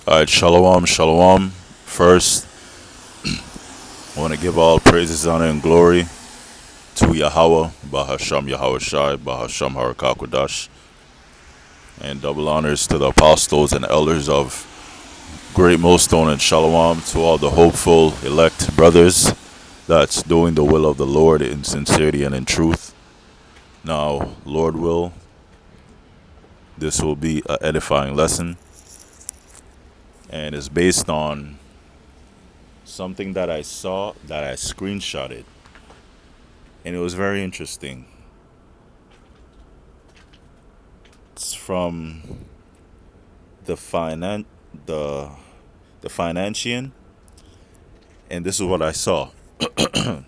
Alright, shalom, shalom. First, I want to give all praises, honor, and glory to Yahweh, Bahasham Yahweh Shai, Bahasham Harakakwadash, and double honors to the apostles and elders of Great Millstone and Shalom, to all the hopeful, elect brothers that's doing the will of the Lord in sincerity and in truth. Now, Lord will, this will be an edifying lesson, and it's based on something that I saw that I screenshotted, and it was very interesting. It's from the the the Financian, and this is what I saw. It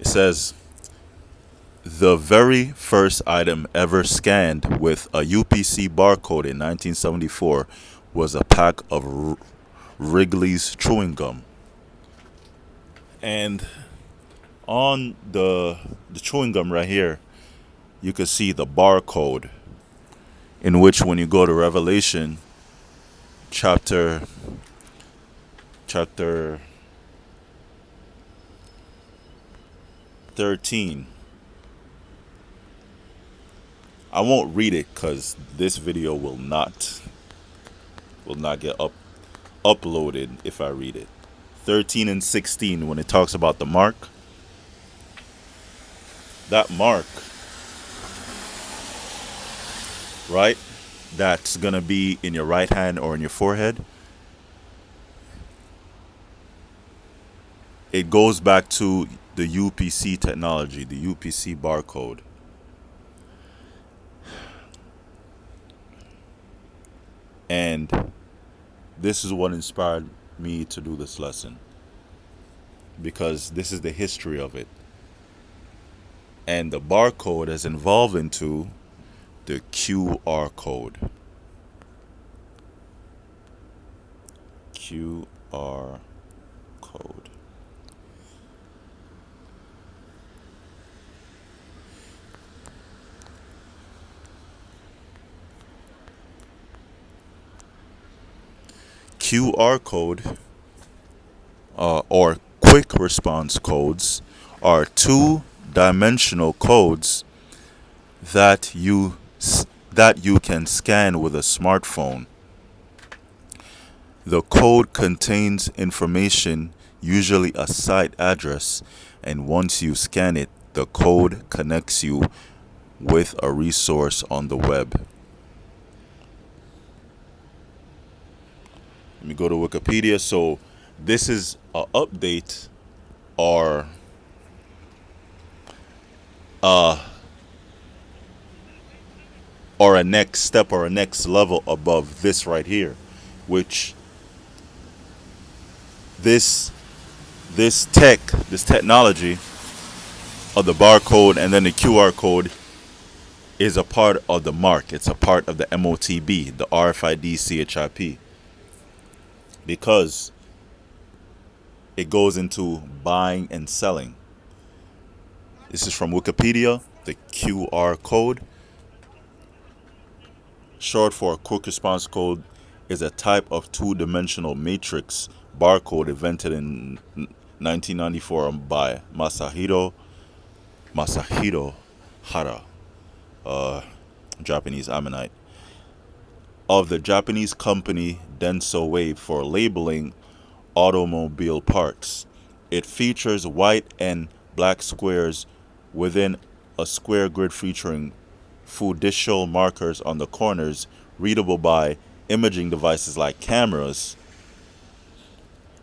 says the very first item ever scanned with a UPC barcode in 1974 was a pack of Wrigley's chewing gum, and on the chewing gum right here, you can see the barcode, in which when you go to Revelation chapter chapter 13. I won't read it because this video will not get uploaded if I read it. 13 and 16, when it talks about the mark, that mark, right, that's gonna be in your right hand or in your forehead, it goes back to the UPC technology, the UPC barcode. And this is what inspired me to do this lesson, because this is the history of it. And the barcode has evolved into the QR code. QR code. QR code, or quick response codes, are two-dimensional codes that you can scan with a smartphone. The code contains information, usually a site address, and once you scan it, the code connects you with a resource on the web. Let me go to Wikipedia. So this is an update, or a next step, or a next level above this right here, which this technology of the barcode and then the QR code is a part of the mark. It's a part of the MOTB, the RFID CHIP, because it goes into buying and selling. This is from Wikipedia. The QR code, short for a quick response code, is a type of two-dimensional matrix barcode invented in 1994 by Masahiro Hara, Japanese Ammonite, of the Japanese company Denso Wave, for labeling automobile parts. It features white and black squares within a square grid featuring fiducial markers on the corners, readable by imaging devices like cameras,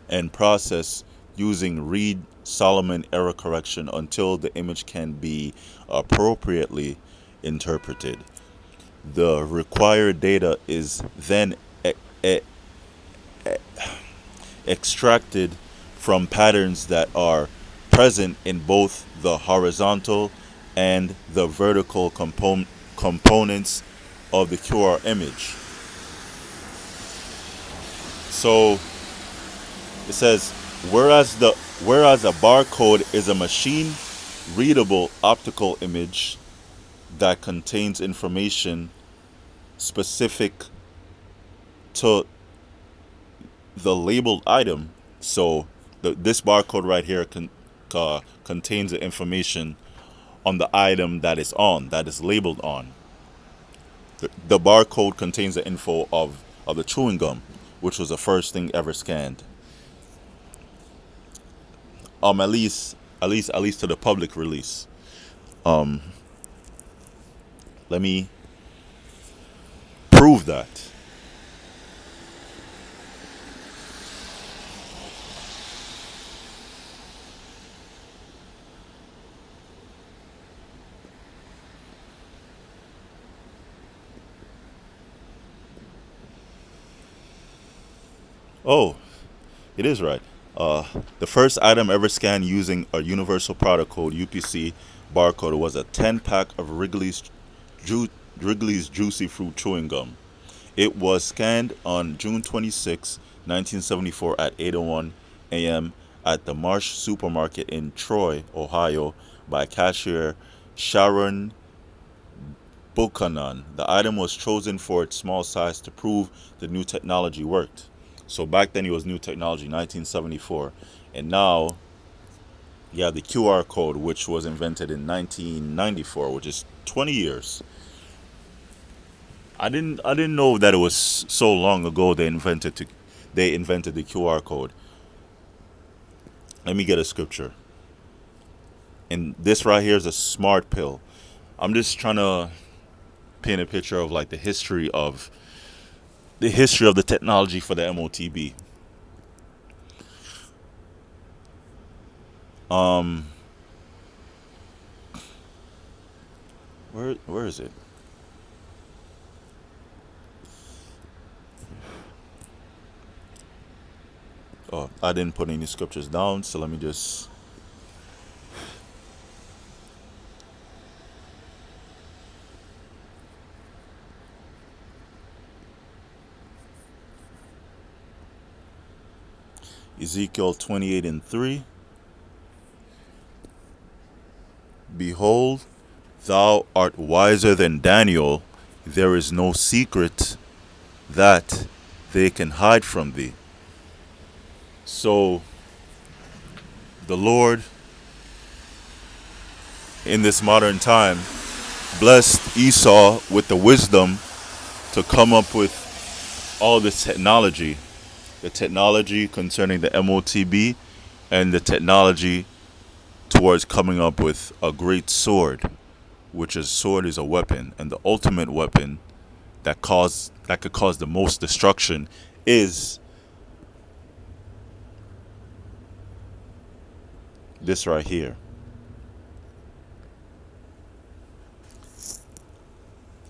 and processed using Reed-Solomon error correction until the image can be appropriately interpreted. The required data is then extracted from patterns that are present in both the horizontal and the vertical components of the QR image. So it says, whereas a barcode is a machine readable optical image that contains information specific to the labeled item. So this barcode right here contains the information on the item that is labeled on. The barcode contains the info of the chewing gum, which was the first thing ever scanned. At least to the public release. Let me prove that. Oh, it is right. The first item ever scanned using a Universal Product Code (UPC) barcode was a 10-pack of Ju- Wrigley's Juicy Fruit chewing gum. It was scanned on June 26, 1974 at 8:01 a.m. at the Marsh Supermarket in Troy, Ohio by cashier Sharon Buchanan. The item was chosen for its small size to prove the new technology worked. So back then it was new technology, 1974. And now you have the QR code, which was invented in 1994, which is 20 years. I didn't know that it was so long ago they invented the QR code. Let me get a scripture. And this right here is a smart pill. I'm just trying to paint a picture of like the history of the technology for the MOTB. Um, where is it? Oh, I didn't put any scriptures down, so let me just Ezekiel 28:3. Behold, thou art wiser than Daniel. There is no secret that they can hide from thee. So the Lord in this modern time blessed Esau with the wisdom to come up with all this technology, the technology concerning the MOTB, and the technology towards coming up with a great sword, which is sword is a weapon, and the ultimate weapon that could cause the most destruction is this right here.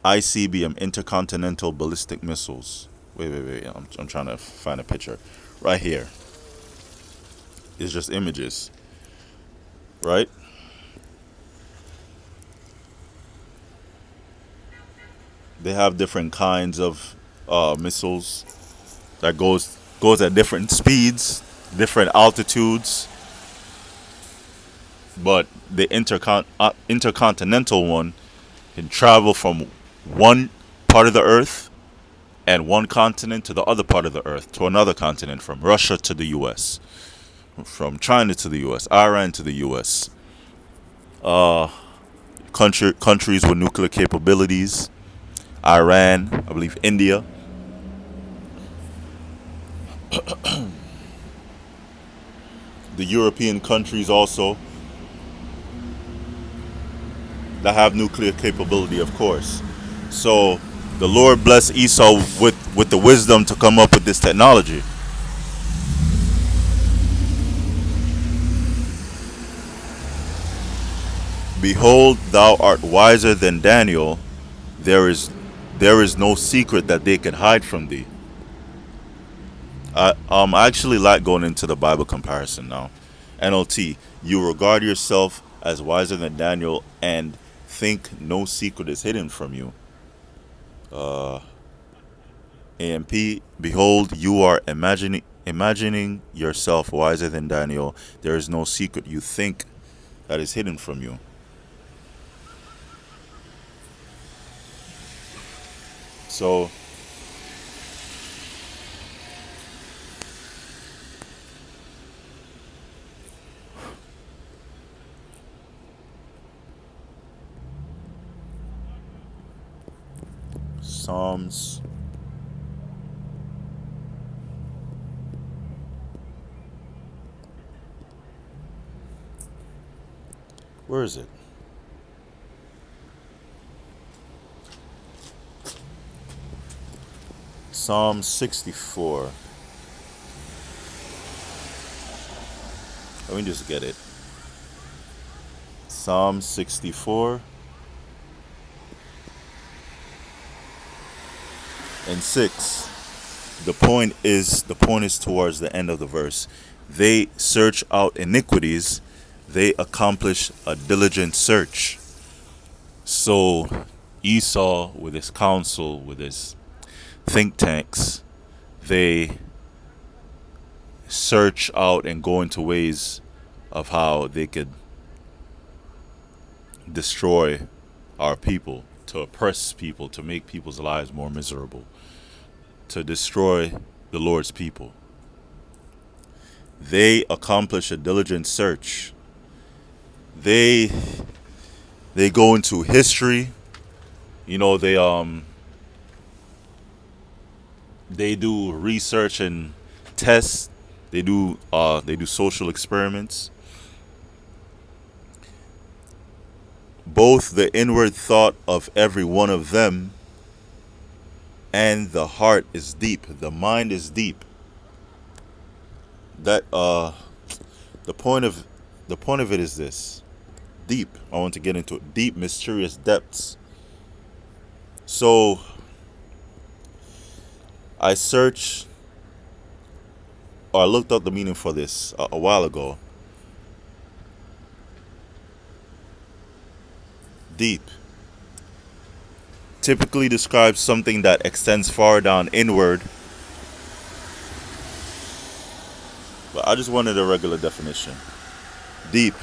ICBM, intercontinental ballistic missiles. Wait. I'm trying to find a picture. Right here. It's just images, right? They have different kinds of missiles that goes at different speeds, different altitudes. But the intercontinental one can travel from one part of the earth and one continent to the other part of the earth to another continent, from Russia to the U.S., from China to the U.S., Iran to the U.S. Countries with nuclear capabilities, Iran, I believe India, the European countries also that have nuclear capability, of course. So the Lord blessed Esau with the wisdom to come up with this technology. Behold, thou art wiser than Daniel. There is there is no secret that they can hide from thee. I actually like going into the Bible comparison now. NLT, you regard yourself as wiser than Daniel and think no secret is hidden from you. AMP, behold, you are imagining yourself wiser than Daniel. There is no secret you think that is hidden from you. So Psalms. Where is it? Psalm 64. Let me just get it. Psalm 64 and 6. The point is towards the end of the verse. They search out iniquities, they accomplish a diligent search. So Esau, with his counsel, with his think tanks, they search out and go into ways of how they could destroy our people, to oppress people, to make people's lives more miserable, to destroy the Lord's people. They accomplish a diligent search. They go into history. You know, they do research and tests. They do social experiments. Both the inward thought of every one of them and the heart is deep. The mind is deep. That the point of it is this: deep. I want to get into it. Deep, mysterious depths. So I searched, or I looked up the meaning for this a while ago. Deep typically describes something that extends far down inward. But I just wanted a regular definition. Deep,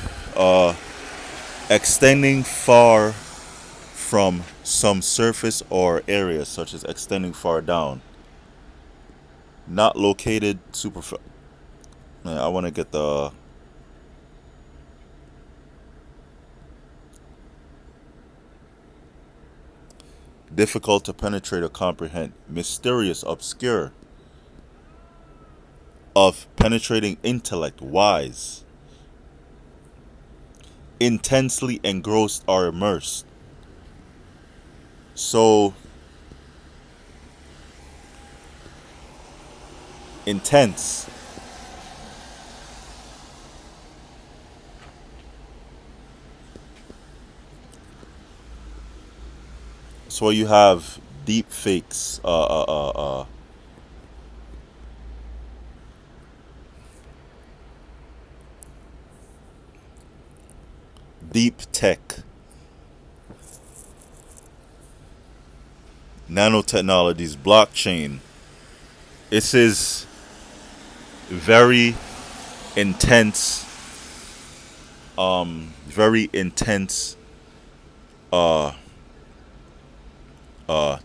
extending far from some surface or area, such as extending far down. Not located superficial. I want to get the difficult to penetrate or comprehend, mysterious, obscure, of penetrating intellect, wise, intensely engrossed or immersed. So intense. So you have deep fakes, deep tech, nanotechnologies, blockchain. This is very intense,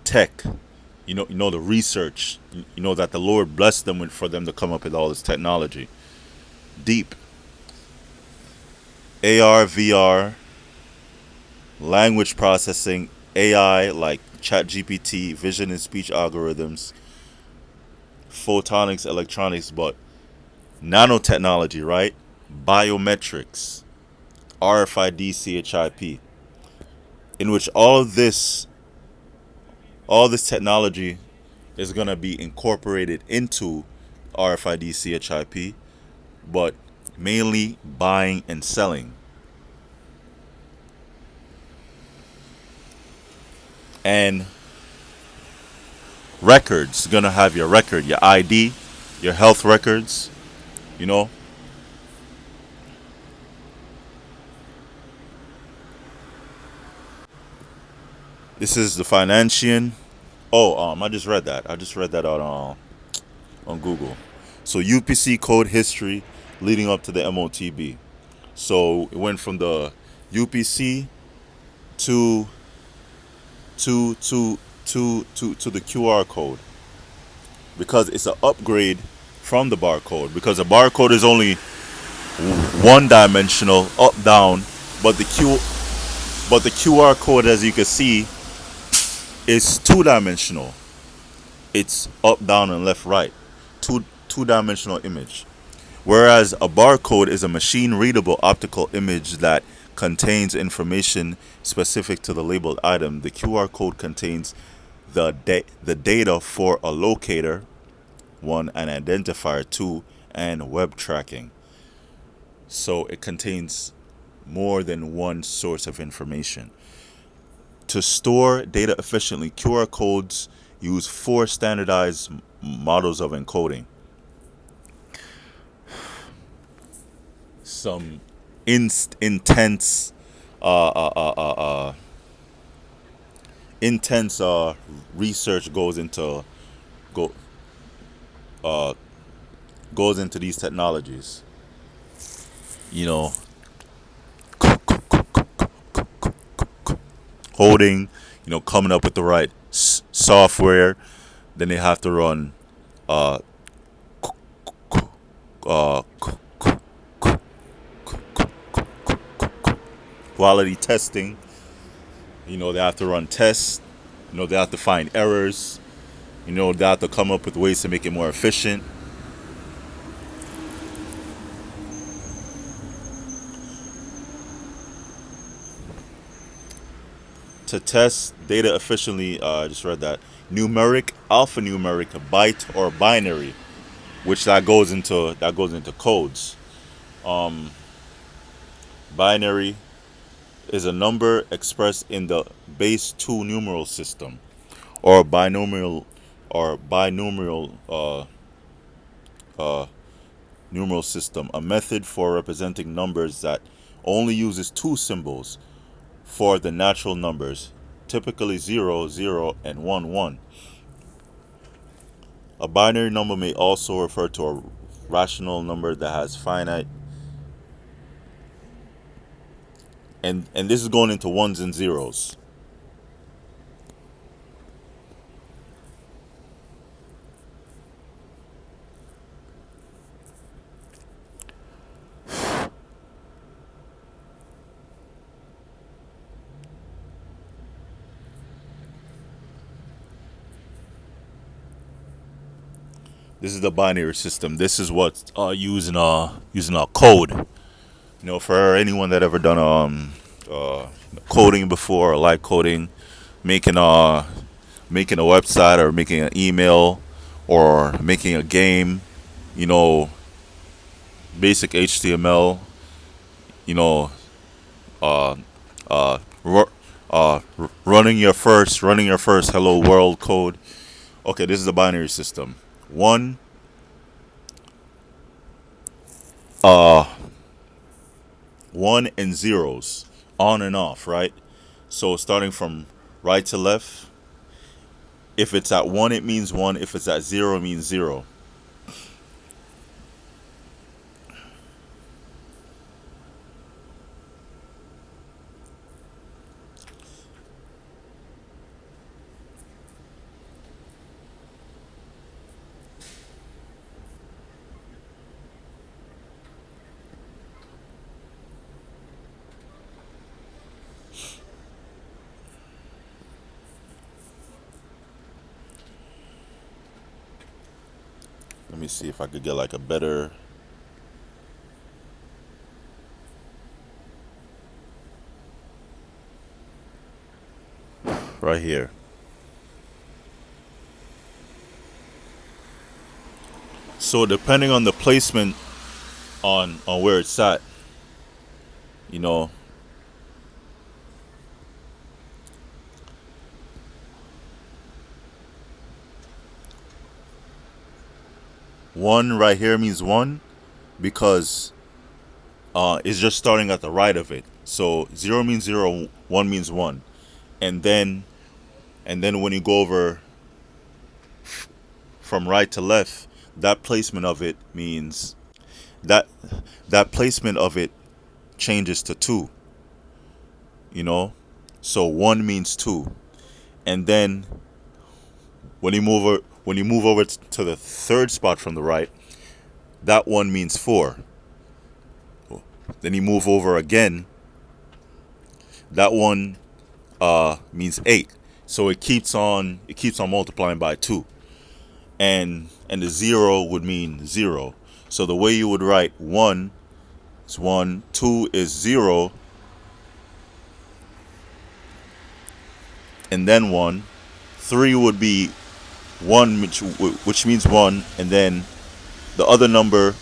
tech. You know the research. You know that the Lord blessed them for them to come up with all this technology. Deep. AR, VR, language processing, AI like ChatGPT, vision and speech algorithms, photonics, electronics, but nanotechnology, right? Biometrics, RFID, CHIP, in which all this technology is going to be incorporated into RFID, CHIP, but mainly buying and selling. And records, going to have your record, your ID, your health records, you know. This is the Financian. Oh, I just read that. On Google. So UPC code history leading up to the MOTB. So it went from the UPC to the QR code, because it's an upgrade from the barcode, because the barcode is only one dimensional, up down, but the QR code, as you can see, It's two-dimensional. It's up, down, and left, right. Two-dimensional image. Whereas a barcode is a machine-readable optical image that contains information specific to the labeled item. The QR code contains the data for a locator, one, an identifier, two, and web tracking. So it contains more than one source of information. To store data efficiently, QR codes use four standardized models of encoding. Some intense intense research go uh, goes into these technologies. You know, coding, coming up with the right software. Then they have to run uh, uh, quality testing. They have to run tests. They have to find errors. They have to come up with ways to make it more efficient. To test data efficiently, I just read that numeric, alphanumeric, byte, or binary, which that goes into codes. Binary is a number expressed in the base 2 numeral system, or binomial numeral system, a method for representing numbers that only uses two symbols for the natural numbers, typically 0, 0, and 1, 1. A binary number may also refer to a rational number that has finite, and this is going into ones and zeros. This is the binary system. This is what's using a code. For anyone that ever done coding before, or like coding, making a website, or making an email, or making a game, you know, basic HTML, you know, uh, uh, ru- running your first hello world code. Okay, this is the binary system. One, uh, one and zeros, on and off, right? So starting from right to left, if it's at one, it means one. If it's at zero, it means zero. Let me see if I could get like a better. Right here. So depending on the placement on where it's at, you know, one right here means one because it's just starting at the right of it. So zero means zero, one means one, and then when you go over from right to left, that placement of it means that placement of it changes to two. You know, so one means two, and then when you move over to the third spot from the right, that one means four. Then you move over again, that one means eight. So it keeps on multiplying by 2. And the 0 would mean 0. So the way you would write 1 is 1, 2 is 0, and then 1. 3 would be 1, which means 1, and then the other number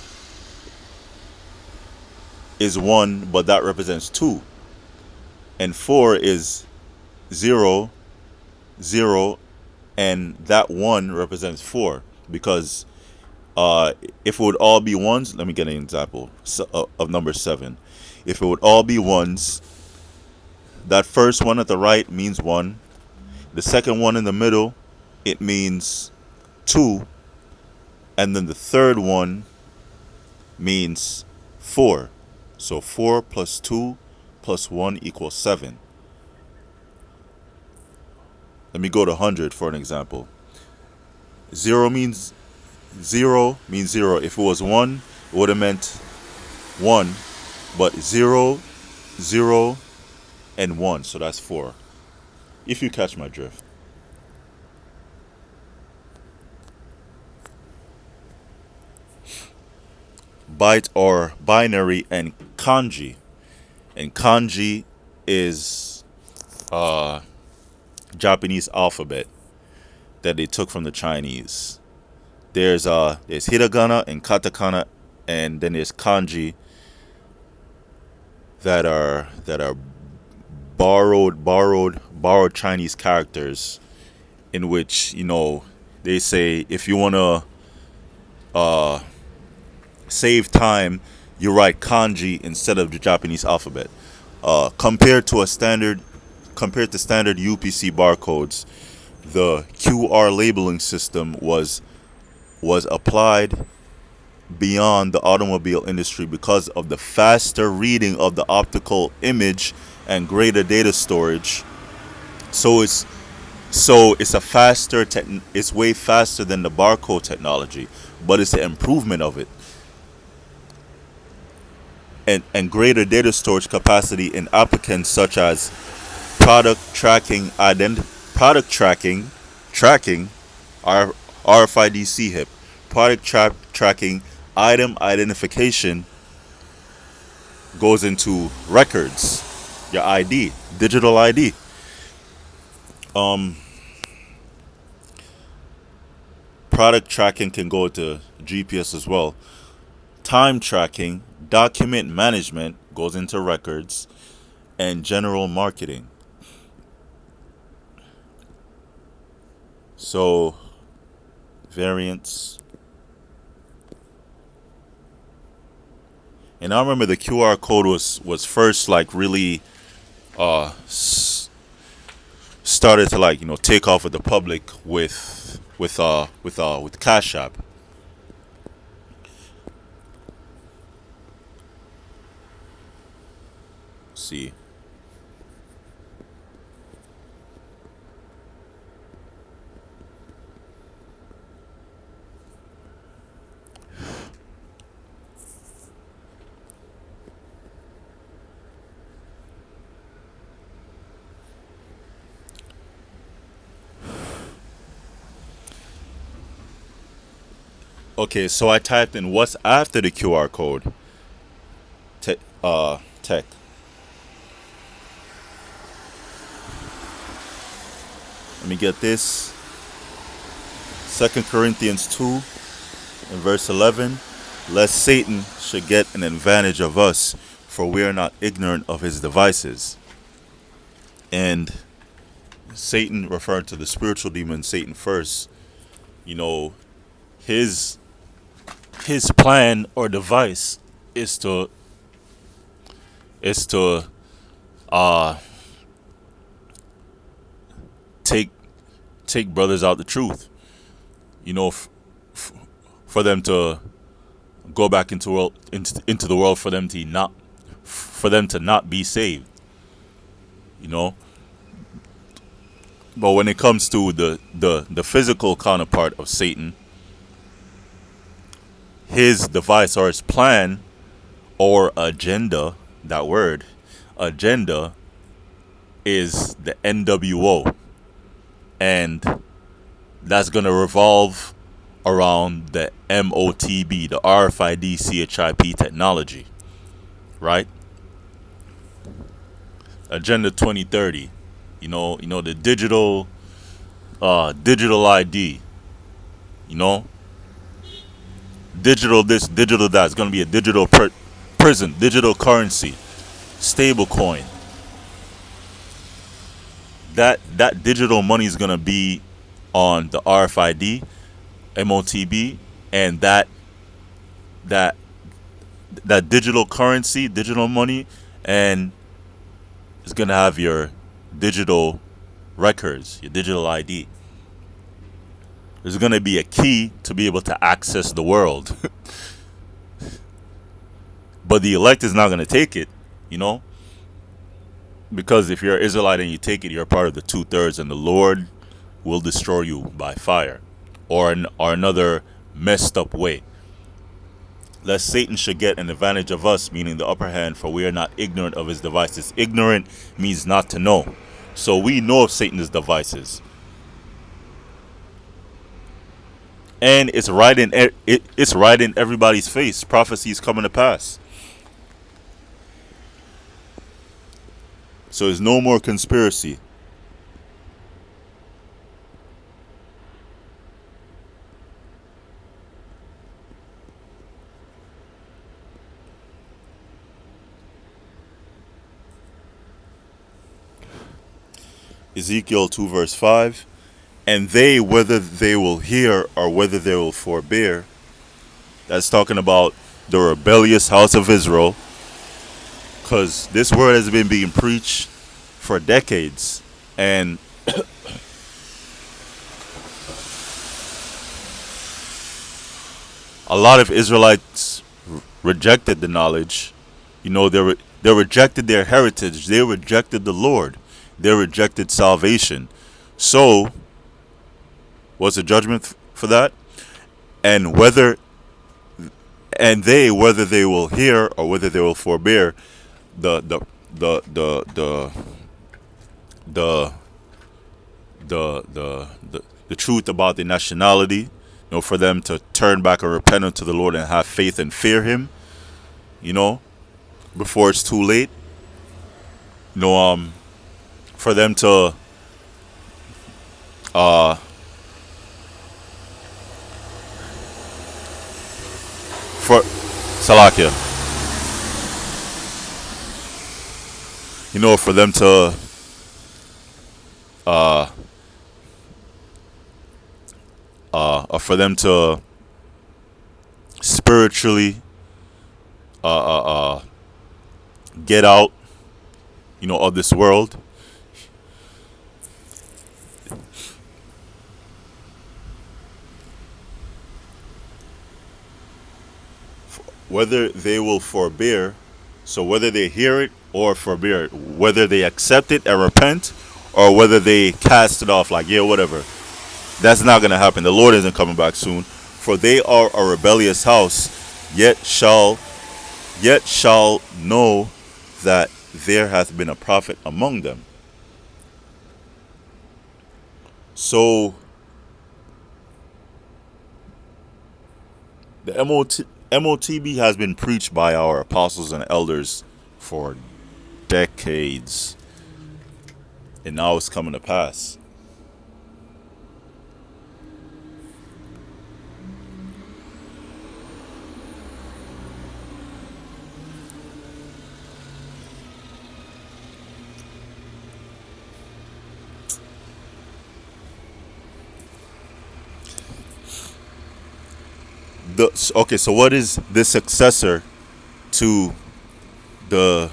is 1, but that represents 2. And 4 is 0, 0, and that 1 represents 4. Because if it would all be ones, let me get an example of number 7. If it would all be ones, that first one at the right means 1. The second one in the middle, it means 2. And then the third one means 4. So 4 plus 2 plus 1 equals 7. Let me go to 100 for an example. 0 means 0 means 0. If it was 1, it would have meant 1. But 0, 0, and 1. So that's 4. If you catch my drift. Byte or binary and kanji. And kanji is Japanese alphabet that they took from the Chinese. There's hiragana and katakana, and then there's kanji that are borrowed Chinese characters, in which they say if you want to save time, you write kanji instead of the Japanese alphabet. Compared to standard UPC barcodes, the QR labeling system was applied beyond the automobile industry because of the faster reading of the optical image and greater data storage. So it's it's way faster than the barcode technology, but it's an improvement of it. And greater data storage capacity in applicants such as product tracking, RFID CHIP, tracking, item identification goes into records, your ID, digital ID. Product tracking can go to GPS as well. Time tracking, document management goes into records, and general marketing. So, variants. And I remember the QR code was first really started to take off with the public with Cash App. See. Okay, so I typed in what's after the QR code. Tech. Let me get this. 2 Corinthians 2 and verse 11. Lest Satan should get an advantage of us, for we are not ignorant of his devices. And Satan, referring to the spiritual demon Satan first, his plan or device is to take brothers out the truth, for them to go back into the world, for them to not be saved, But when it comes to the physical counterpart of Satan, his device or his plan or agenda, agenda is the NWO. and that's going to revolve around the MOTB, the RFID CHIP technology, right? Agenda 2030. The digital ID. You know, digital this, digital that. It's going to be a digital prison, digital currency, stable coin. That digital money is going to be on the RFID, MOTB, and that that digital currency, digital money, and it's going to have your digital records, your digital ID. There's going to be a key to be able to access the world. But the elect is not going to take it, you know? Because if you're an Israelite and you take it, you're part of the 2/3, and the Lord will destroy you by fire or another messed up way. Lest Satan should get an advantage of us, meaning the upper hand, for we are not ignorant of his devices. Ignorant means not to know. So we know of Satan's devices. And it's right in everybody's face. Prophecy is coming to pass. So there's no more conspiracy. Ezekiel 2 verse 5. And they, whether they will hear or whether they will forbear. That's talking about the rebellious house of Israel. Because this word has been being preached for decades. And a lot of Israelites rejected the knowledge. They rejected their heritage. They rejected the Lord. They rejected salvation. So, what's the judgment for that? And whether they will hear or whether they will forbear, the truth about the nationality, for them to turn back and repent unto the Lord and have faith and fear Him, before it's too late. For them to for Salakia, for them to spiritually get out, of this world. Whether they will forbear, so whether they hear it or forbear it, whether they accept it and repent, or whether they cast it off like, yeah, whatever. That's not going to happen. The Lord isn't coming back soon. For they are a rebellious house, yet shall know that there hath been a prophet among them. So the MOTB has been preached by our apostles and elders for decades, and now it's coming to pass. So what is the successor to the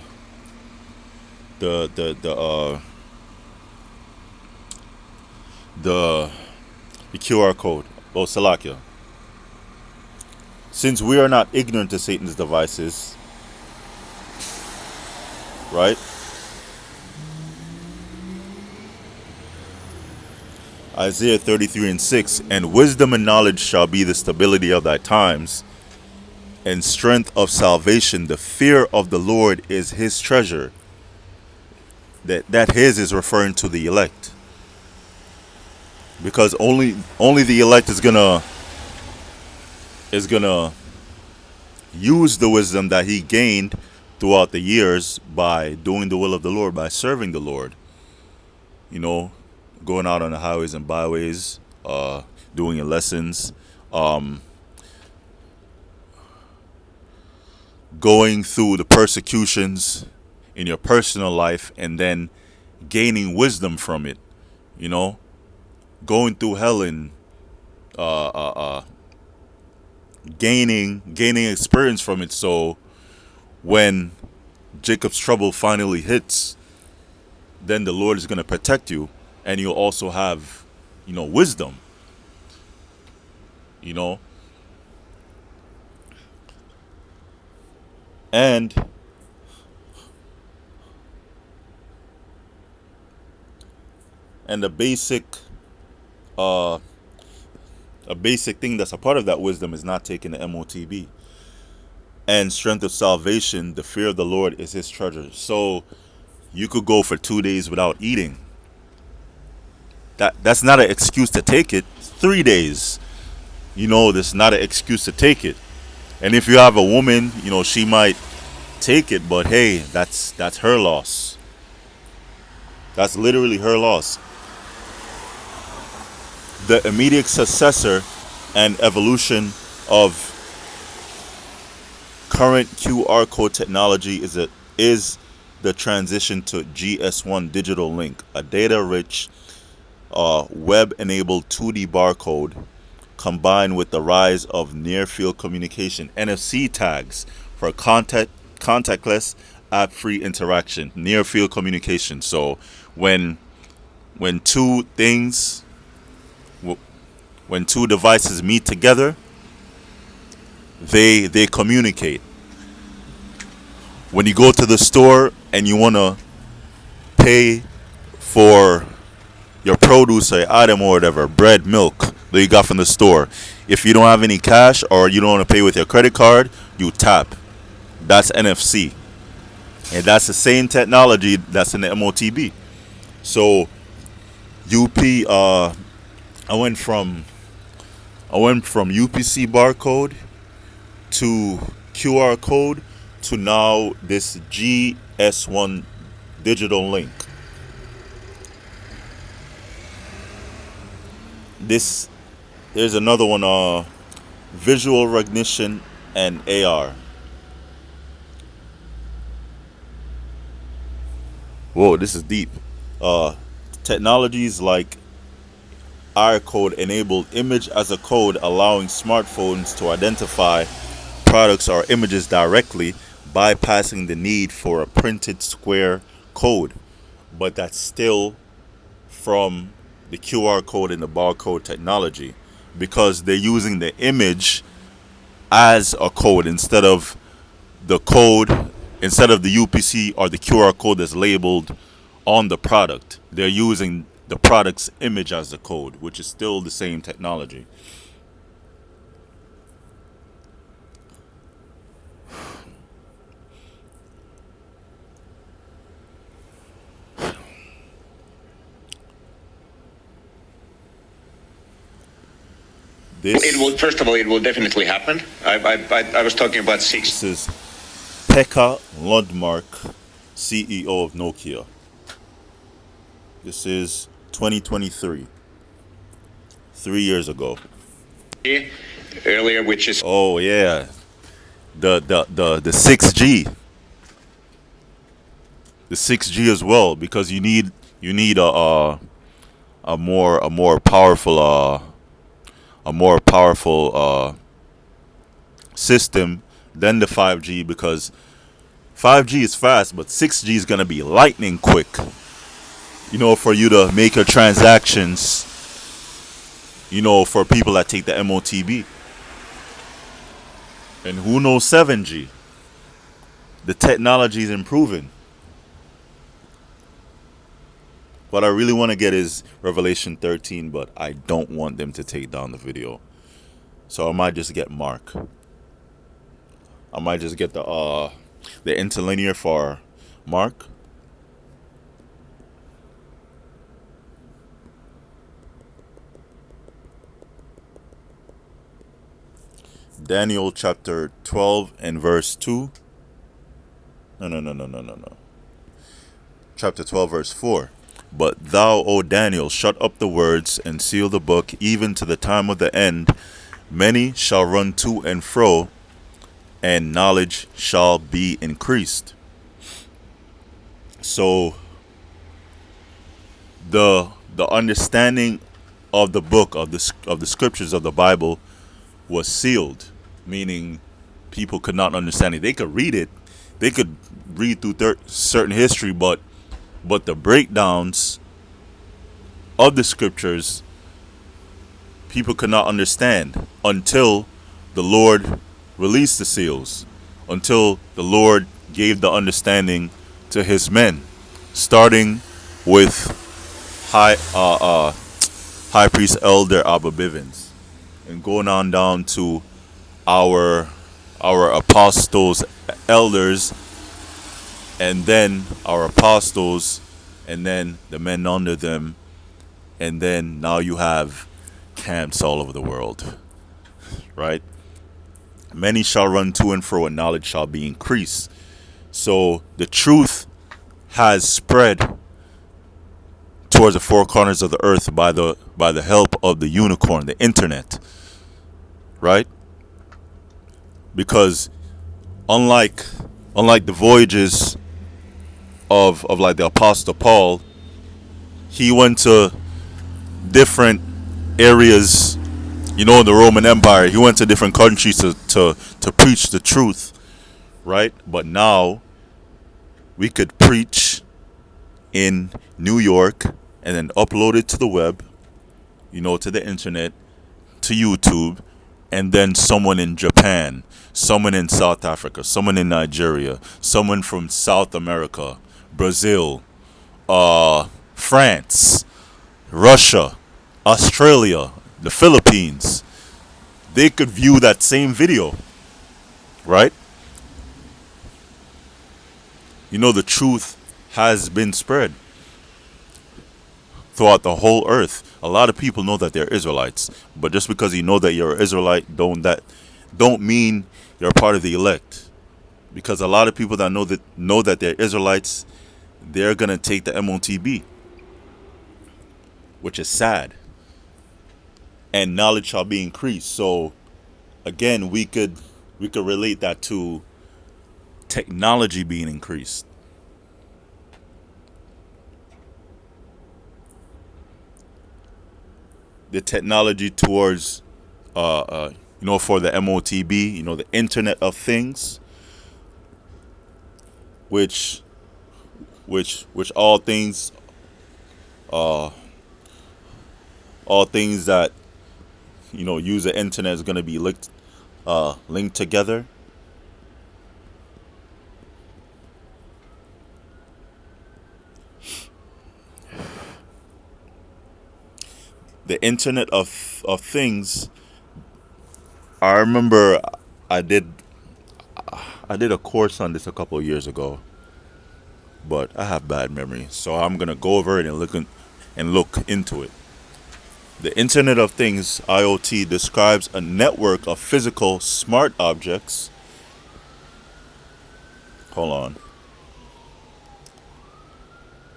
QR code? Oh, Salakia. Since we are not ignorant to Satan's devices, right? Isaiah 33 and 6, and wisdom and knowledge shall be the stability of thy times, and strength of salvation. The fear of the Lord is his treasure. That his is referring to the elect. because only the elect is gonna use the wisdom that he gained throughout the years by doing the will of the Lord, by serving the Lord. You know, going out on the highways and byways, doing your lessons, um, going through the persecutions in your personal life, and then gaining wisdom from it. You know, going through hell and gaining experience from it. So when Jacob's trouble finally hits, then the Lord is going to protect you, and you'll also have, wisdom. You know, and the basic uh a basic thing that's a part of that wisdom is not taking the MOTB. And strength of salvation, the fear of the Lord is his treasure. So you could go for 2 days without eating. That's not an excuse to take it. 3 days, that's not an excuse to take it. And if you have a woman, she might take it, but hey, that's her loss. That's literally her loss. The immediate successor and evolution of current QR code technology is the transition to GS1 digital link, a data-rich, web-enabled 2D barcode, combined with the rise of near-field communication, NFC tags for contactless, app-free interaction, near-field communication. So when two things, when two devices meet together, they communicate. When you go to the store and you want to pay for your produce or item or whatever, bread, milk that you got from the store, if you don't have any cash or you don't want to pay with your credit card, you tap. That's NFC. And that's the same technology that's in the MOTB. So I went from UPC barcode to QR code to now this GS1 digital link. There's another one, visual recognition and AR. Whoa, this is deep. Technologies like R code enabled image as a code, allowing smartphones to identify products or images directly, bypassing the need for a printed square code. But that's still from the QR code and the barcode technology, because they're using the image as a code instead of the UPC or the QR code that's labeled on the product. They're using the product's image as the code, which is still the same technology. It will. First of all, it will definitely happen. I was talking about six. This is Pekka Lundmark, CEO of Nokia. This is 2023, 3 years ago. Earlier, which is Oh yeah, the 6G, the 6G as well, because you need a more powerful system than the 5G, because 5G is fast, but 6G is gonna be lightning quick. For you to make your transactions. For people that take the MOTB. And who knows 7G? The technology is improving. What I really want to get is Revelation 13, but I don't want them to take down the video. So I might just get Mark. I might just get the interlinear for Mark. Daniel chapter 12 and verse 2. No. Chapter 12 verse 4. But thou, O Daniel, shut up the words and seal the book, even to the time of the end. Many shall run to and fro, and knowledge shall be increased. So the understanding of the book of the scriptures of the Bible was sealed, meaning people could not understand it. They could read it, they could read through certain history, but the breakdowns of the scriptures people could not understand until the Lord released the seals, until the Lord gave the understanding to his men, starting with high priest elder Abba Bivens, and going on down to our apostles, elders, and then our apostles, and then the men under them, and then now you have camps all over the world, right? Many shall run to and fro, and knowledge shall be increased. So the truth has spread towards the four corners of the earth by the help of the unicorn, the internet, right? Because unlike the voyages of like the Apostle Paul, he went to different areas, in the Roman Empire. He went to different countries to preach the truth, right? But now we could preach in New York and then upload it to the web, to the internet, to YouTube, and then someone in Japan, someone in South Africa, someone in Nigeria, someone from South America, Brazil, France, Russia, Australia, the Philippines, they could view that same video, right? The truth has been spread throughout the whole earth. A lot of people know that they're Israelites, but just because you know that you're an Israelite don't mean you're part of the elect. Because a lot of people that know that they're Israelites, they're gonna take the MOTB, which is sad. And knowledge shall be increased. So again, we could relate that to technology being increased. The technology towards for the MOTB, the Internet of Things, which all things that use the internet is going to be linked together. The Internet of Things. I remember I did a course on this a couple of years ago, but I have bad memory, so I'm gonna go over it and look into it. The Internet of Things, IoT, describes a network of physical smart objects. Hold on.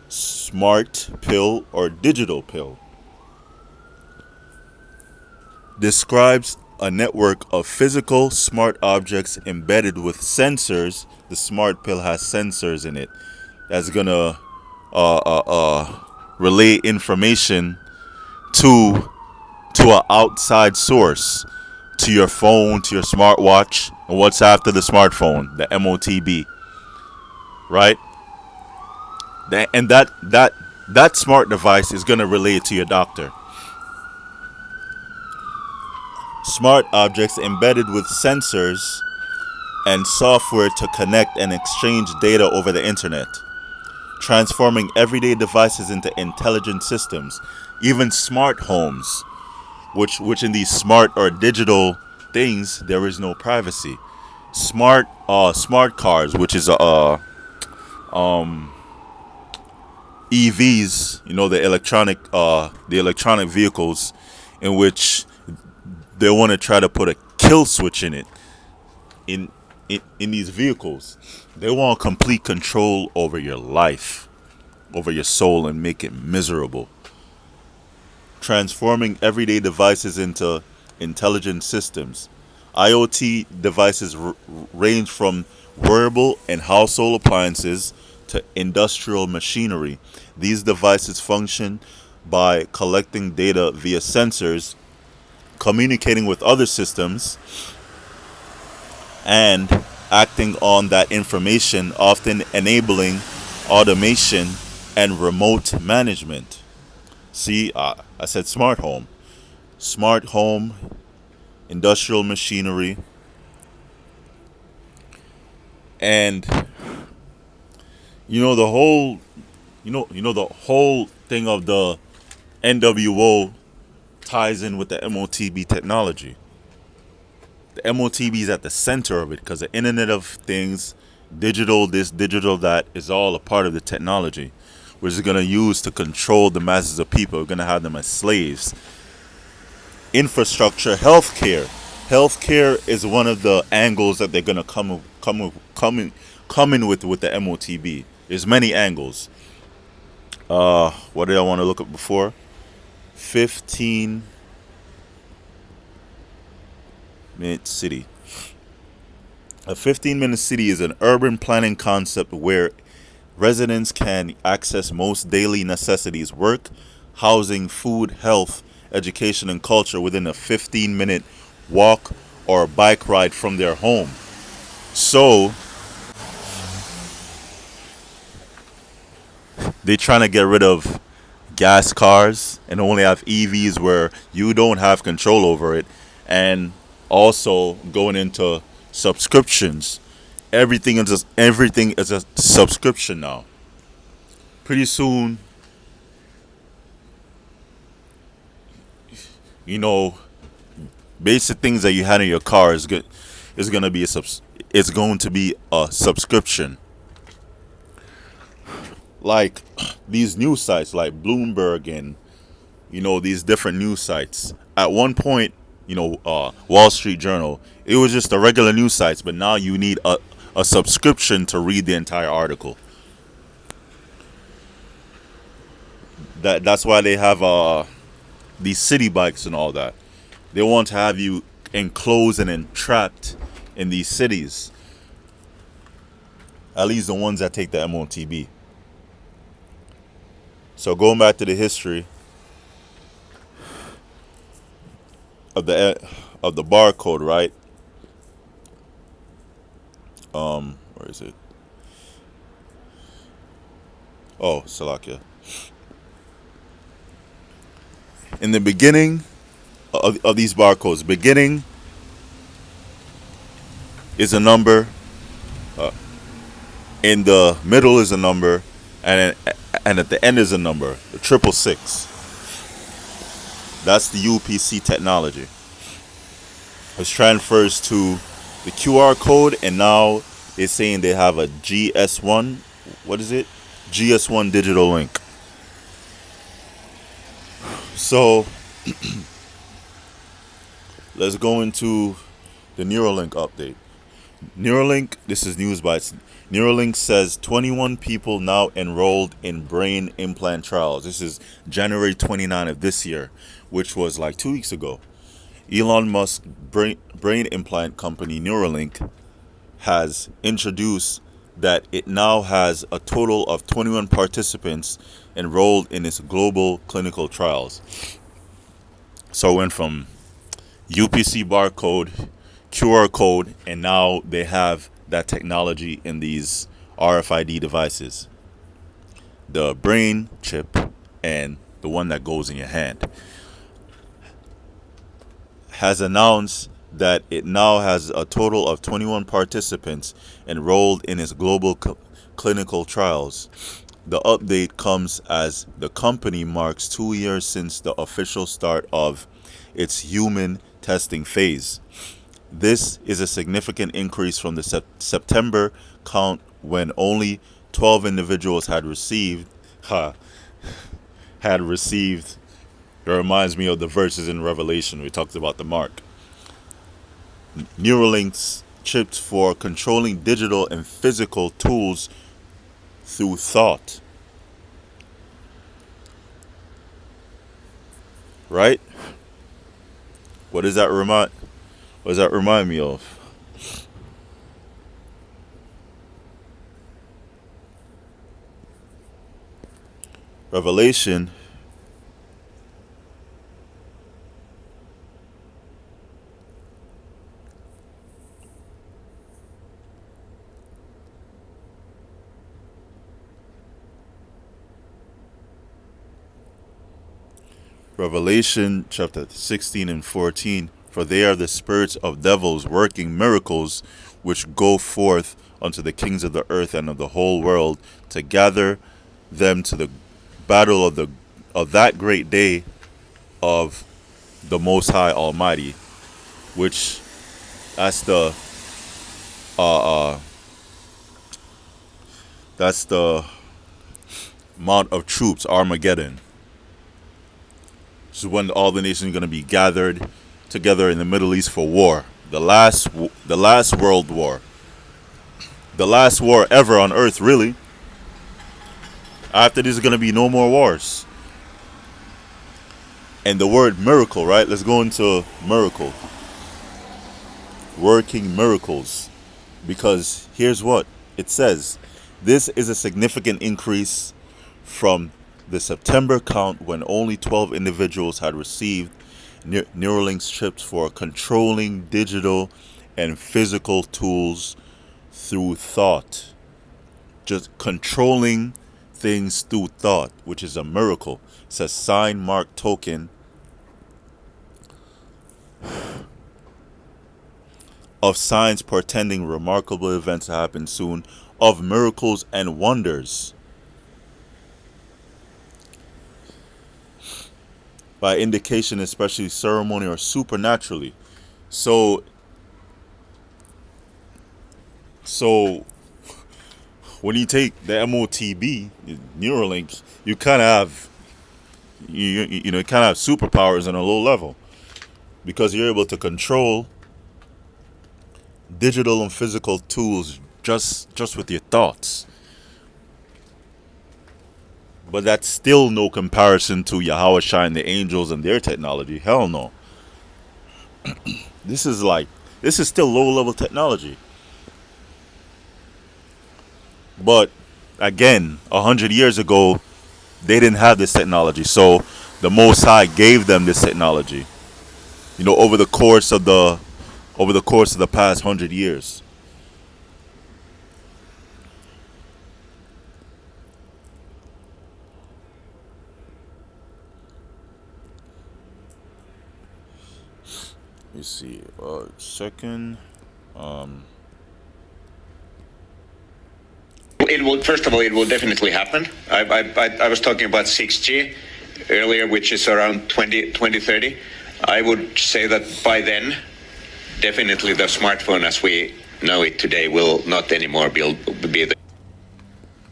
Smart pill or digital pill. Describes a network of physical smart objects embedded with sensors. The smart pill has sensors in it that's gonna relay information to an outside source, to your phone, to your smartwatch, and what's after the smartphone, the MOTB, right? That smart device is gonna relay it to your doctor. Smart objects embedded with sensors and software to connect and exchange data over the internet, transforming everyday devices into intelligent systems. Even smart homes, which in these smart or digital things, there is no privacy. Smart cars, which is EVs, the electronic vehicles, in which they want to try to put a kill switch in it. In, in these vehicles, they want complete control over your life, over your soul, and make it miserable. Transforming everyday devices into intelligent systems. IoT devices range from wearable and household appliances to industrial machinery. These devices function by collecting data via sensors, communicating with other systems, and acting on that information, often enabling automation and remote management. See, I said smart home. Smart home, industrial machinery, and the whole the whole thing of the NWO ties in with the MOTB technology. The MOTB is at the center of it because the Internet of Things, digital this, digital that, is all a part of the technology, which is going to use to control the masses of people. We're going to have them as slaves. Infrastructure, healthcare. Healthcare is one of the angles that they're going to come in with the MOTB. There's many angles. What did I want to look up before? 15-minute city. A 15-minute city is an urban planning concept where residents can access most daily necessities: work, housing, food, health, education, and culture within a 15-minute walk or bike ride from their home. So they're trying to get rid of gas cars and only have EVs where you don't have control over it, and also going into subscriptions. Everything is a subscription now. Pretty soon, basic things that you had in your car is going to be it's going to be a subscription. Like these news sites like Bloomberg and these different news sites. At one point, Wall Street Journal, it was just a regular news sites, but now you need a subscription to read the entire article. That's why they have these city bikes and all that. They want to have you enclosed and entrapped in these cities. At least the ones that take the MOTB. So going back to the history of the barcode, right? Where is it? Oh, Salakia. In the beginning of these barcodes, beginning is a number, in the middle is a number, and at the end is a number, the 666. That's the UPC technology. Which transfers to the QR code, and now it's saying they have a GS1. What is it? GS1 digital link. So let's go into the Neuralink update. Neuralink, this is news bites. Neuralink says 21 people now enrolled in brain implant trials. This is January 29 of this year, which was like 2 weeks ago. Elon Musk's brain implant company Neuralink has introduced that it now has a total of 21 participants enrolled in its global clinical trials. So it went from UPC barcode, QR code, and now they have that technology in these RFID devices. The brain chip and the one that goes in your hand. Has announced that it now has a total of 21 participants enrolled in its global clinical trials. The update comes as the company marks 2 years since the official start of its human testing phase. This is a significant increase from the September count when only 12 individuals had received. It reminds me of the verses in Revelation. We talked about the mark. Neuralinks chips for controlling digital and physical tools through thought. Right? What does that remind me of? Revelation Revelation chapter 16 and 14. For they are the spirits of devils working miracles, which go forth unto the kings of the earth and of the whole world, to gather them to the battle of that great day of the Most High Almighty, which that's the that's the Mount of Troops, Armageddon. This is when all the nations are going to be gathered together in the Middle East for war. The last world war. The last war ever on earth, really. After this is going to be no more wars. And the word miracle, right? Let's go into miracle. Working miracles. Because here's what it says. This is a significant increase from the September count when only 12 individuals had received Neuralinks chips for controlling digital and physical tools through thought. Just controlling things through thought, which is a miracle. It's a sign mark token of signs portending remarkable events to happen soon, of miracles and wonders. By indication, especially ceremony or supernaturally. So when you take the MOTB, Neuralink, you kind of have you know, kind of have superpowers on a low level, because you're able to control digital and physical tools just with your thoughts. But that's still no comparison to Yahweh Shai and the angels and their technology. Hell no. This is still low level technology. But again, 100 years ago, they didn't have this technology. So the Most High gave them this technology. You know, over the course of the past 100 years. Let me see. Second. It will. First of all, it will definitely happen. I was talking about 6G earlier, which is around 2030. I would say that by then, definitely the smartphone as we know it today will not anymore be the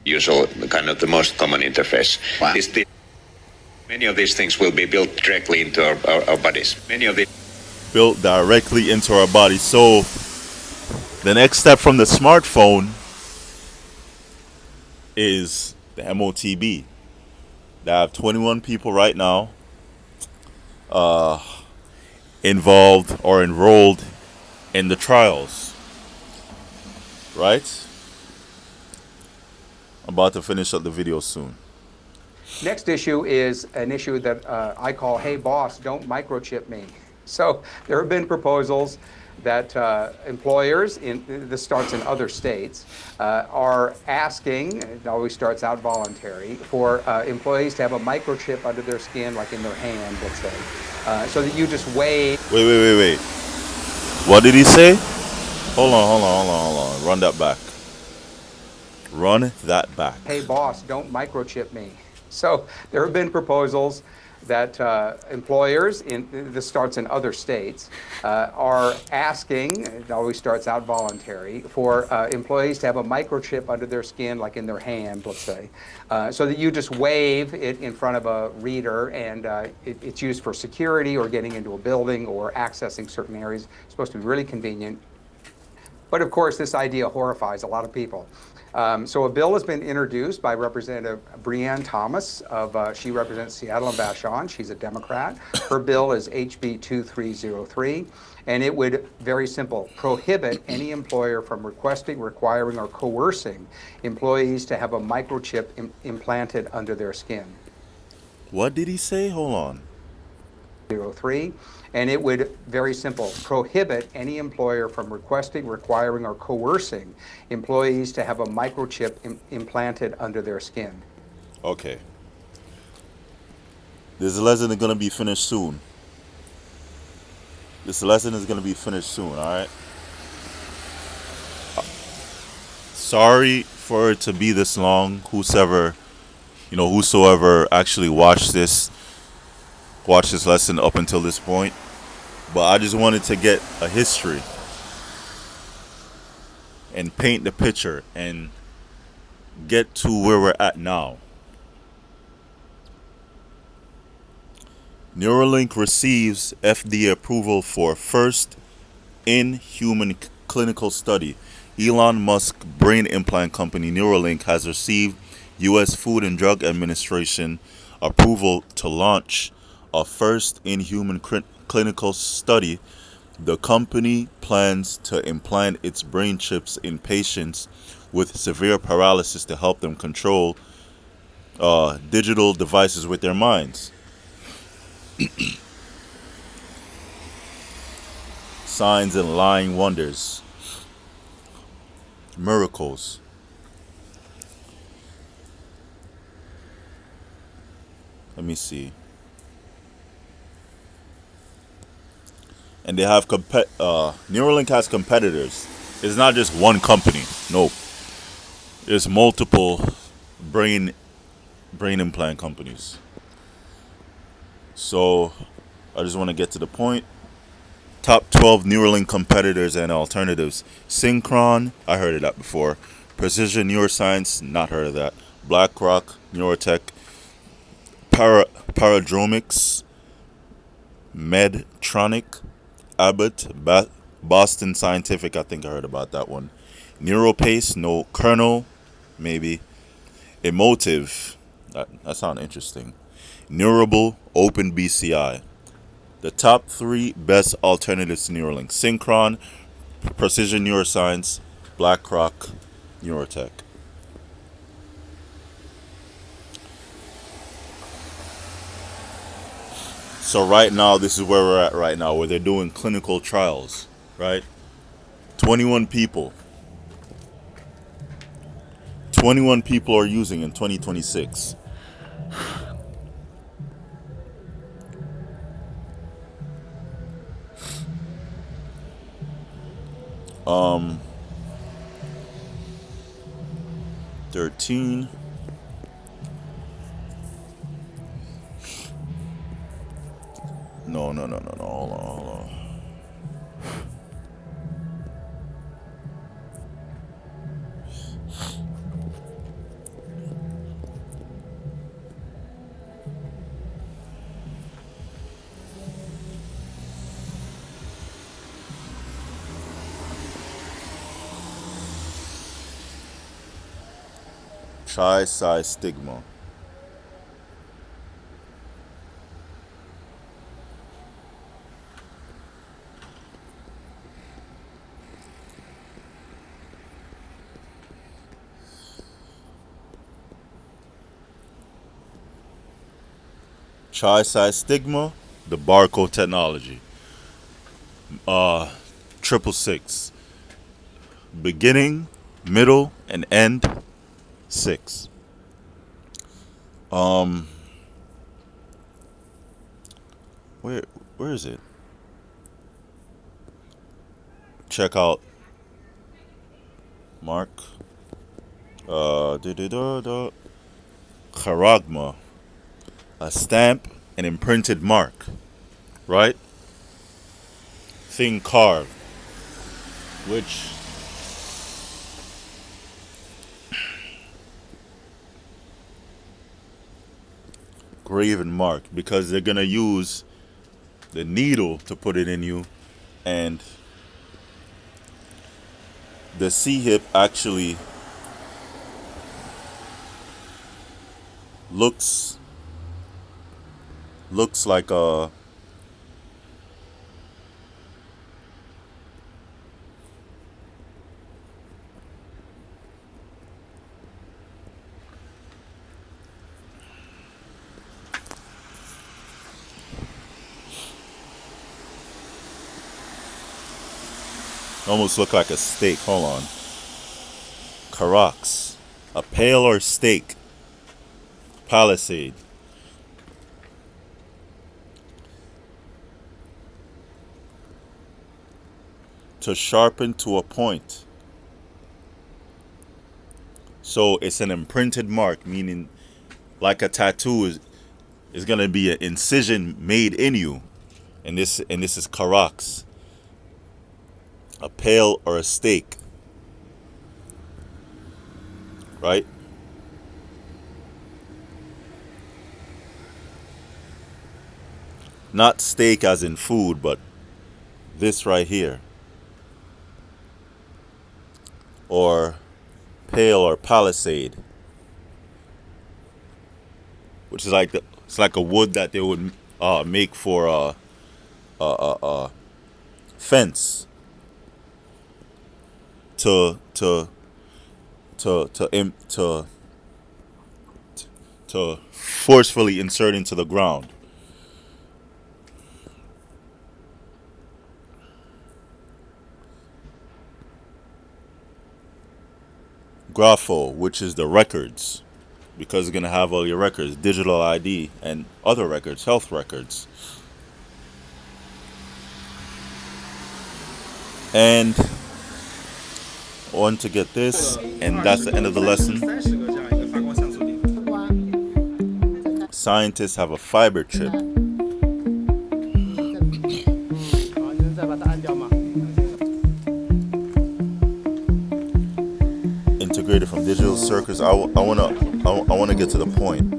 usual, kind of the most common interface. Wow. Many of these things will be built directly into our bodies. Many of these built directly into our bodies. So the next step from the smartphone is the MOTB. They have 21 people right now involved or enrolled in the trials. Right? I'm about to finish up the video soon. Next issue is an issue that I call, hey boss, don't microchip me. So there have been proposals that employers, this starts in other states, are asking, it always starts out voluntary, for employees to have a microchip under their skin, like in their hand, let's say, so that you just wait. Wait. What did he say? Hold on. Run that back. Run that back. Hey boss, don't microchip me. So there have been proposals that employers, this starts in other states, are asking, it always starts out voluntary, for employees to have a microchip under their skin, like in their hand, let's say, so that you just wave it in front of a reader, and it's used for security or getting into a building or accessing certain areas. It's supposed to be really convenient. But of course, this idea horrifies a lot of people. So a bill has been introduced by Representative Breanne Thomas she represents Seattle and Vashon. She's a Democrat. Her bill is HB 2303, and it would, very simple, prohibit any employer from requesting, requiring, or coercing employees to have a microchip implanted under their skin. What did he say? Hold on. 03, and it would, very simple, prohibit any employer from requesting, requiring, or coercing employees to have a microchip implanted under their skin. Okay. This lesson is going to be finished soon. All right? Sorry for it to be this long. Whosoever actually watched this lesson up until this point. But I just wanted to get a history and paint the picture and get to where we're at now. Neuralink receives FDA approval for first in-human clinical study. Elon Musk brain implant company Neuralink has received U.S. Food and Drug Administration approval to launch a first in-human clinical study. The company plans to implant its brain chips in patients with severe paralysis to help them control digital devices with their minds. Signs and lying wonders. Miracles. Let me see. And they have Neuralink has competitors. It's not just one company. Nope. There's multiple brain implant companies. So I just want to get to the point. Top 12 Neuralink competitors and alternatives. Synchron, I heard of that before. Precision Neuroscience, not heard of that. BlackRock, Neurotech, Paradromics, Medtronic, Abbott, Boston Scientific, I think I heard about that one. Neuropace, no. Kernel, maybe. Emotive, that sounds interesting. Neurable, OpenBCI. The top 3 best alternatives to Neuralink. Synchron, Precision Neuroscience, BlackRock, Neurotech. So right now, this is where we're at right now, where they're doing clinical trials, right? 21 people. 21 people are using in 2026. Um, 13. No. Hold on. Tri-size stigma. Tri-size stigma, the barcode technology. 666. Beginning, middle, and end, 6. Where is it? Check out Mark. Charagma. A stamp an imprinted mark, right? Thing carved, which graven mark, because they're gonna use the needle to put it in you, and the C hip actually looks like a almost look like a steak. Hold on. Caracas, a pale or steak. Palisade. To sharpen to a point. So it's an imprinted mark, meaning like a tattoo is gonna be an incision made in you. And this is caracas. A pale or a steak. Right? Not steak as in food, but this right here. Or pale or palisade. Which is like it's like a wood that they would make for a fence to forcefully insert into the ground. Grapho, which is the records, because it's gonna have all your records, digital ID and other records, health records. And on to get this, and that's the end of the lesson. Scientists have a fiber chip. Integrated from digital circuits. I wanna get to the point.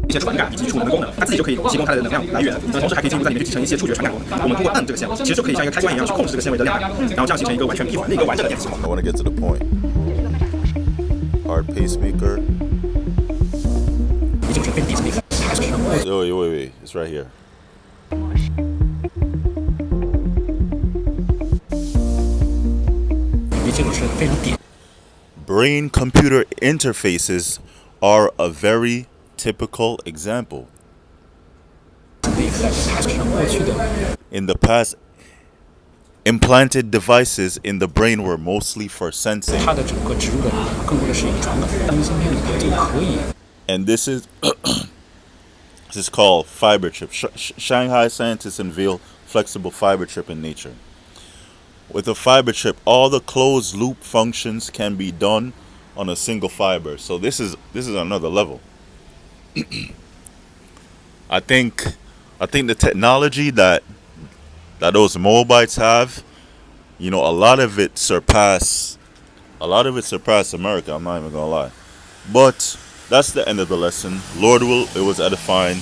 一些传感以及储能的功能，它自己就可以提供它的能量来源，同时还可以进入在里面去集成一些触觉传感功能。我们通过按这个纤维，其实就可以像一个开关一样去控制这个纤维的亮度，然后这样形成一个完全闭环的一个完整的电子系统。 I wanna get to the point. Hard pacemaker. 已经是非常低层的。Wait. It's right here. Brain-computer interfaces are a very typical example. In the past, implanted devices in the brain were mostly for sensing. And this is this is called fiber chip. Shanghai scientists unveil flexible fiber chip in nature. With a fiber chip, all the closed loop functions can be done on a single fiber. So this is another level. I think the technology that those mobites have, you know, a lot of it surpass America. I'm not even gonna lie. But that's the end of the lesson. Lord will, it was edifying.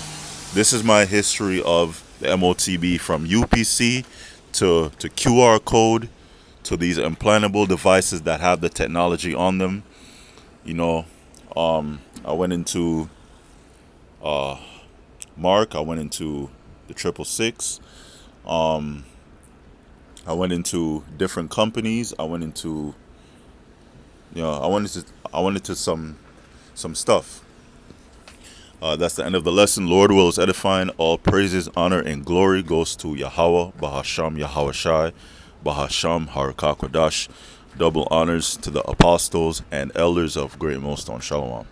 This is my history of the MOTB, from UPC to QR code to these implantable devices that have the technology on them. You know, I went into Mark. I went into the 666. I went into different companies. I went into, you know, I went into some stuff. That's the end of the lesson. Lord will is edifying. All praises, honor, and glory goes to Yahweh, Bahasham, Yahweh Shai, Bahasham, Harakakwadash. Double honors to the apostles and elders of Great Millstone. Shalom.